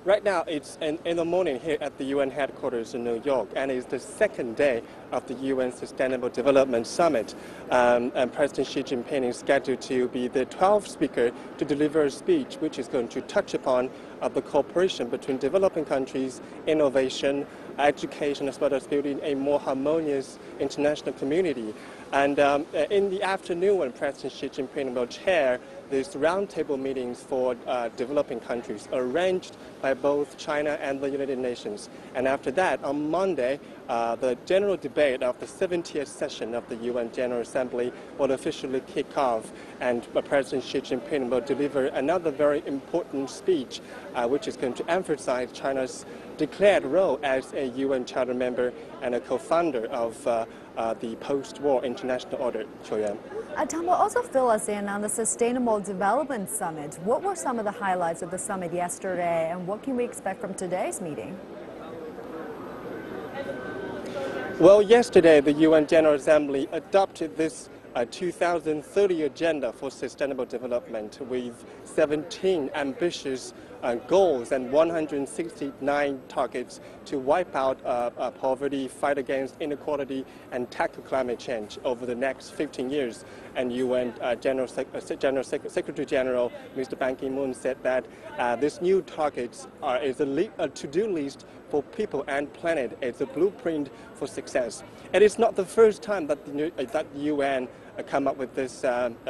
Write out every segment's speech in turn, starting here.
Right now, it's in the morning here at the UN headquarters in New York, and it's the second day of the UN Sustainable Development Summit. And President Xi Jinping is scheduled to be the 12th speaker to deliver a speech which is going to touch upon the cooperation between developing countries, innovation, education, as well as building a more harmonious international community. And in the afternoon, when President Xi Jinping will chair these roundtable meetings for developing countries arranged by both China and the United Nations. And after that, on Monday, the general debate of the 70th session of the UN General Assembly will officially kick off, and President Xi Jinping will deliver another very important speech, which is going to emphasize China's declared role as a UN Charter member and a co-founder of the post-war international order. Tom will also fill us in on the Sustainable Development Summit. What were some of the highlights of the summit yesterday, and what can we expect from today's meeting? Well, yesterday the UN General Assembly adopted this 2030 agenda for sustainable development with 17 ambitious goals and 169 targets to wipe out poverty, fight against inequality, and tackle climate change over the next 15 years. And UN Secretary General Mr. Ban Ki-moon said that this new targets is a to-do list for people and planet. It's a blueprint for success. It is not the first time that the UN come up with this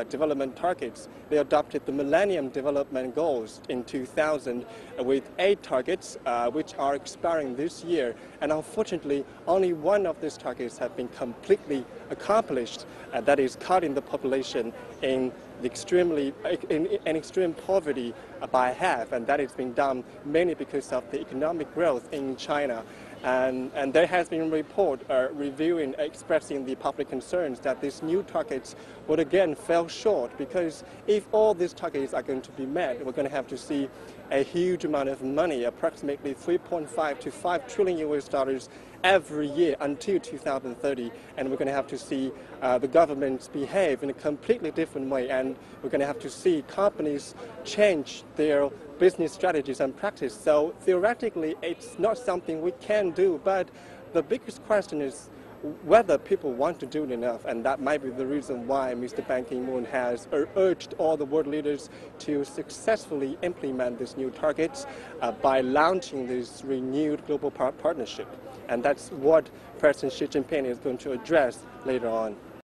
development targets. They adopted the Millennium Development Goals in 2000 with 8 targets which are expiring this year. And unfortunately, only one of these targets have been completely accomplished. That is cutting the population in extreme poverty by half, and that is being done mainly because of the economic growth in China. And there has been a report expressing the public concerns that these new targets would again fall short, because if all these targets are going to be met, we're going to have to see a huge amount of money, approximately 3.5 to 5 trillion US dollars every year until 2030, and we're going to have to see the governments behave in a completely different way, and we're going to have to see companies change their business strategies and practice. So theoretically, it's not something we can do, but the biggest question is whether people want to do it enough, and that might be the reason why Mr. Ban Ki-moon has urged all the world leaders to successfully implement these new targets by launching this renewed global partnership. And that's what President Xi Jinping is going to address later on.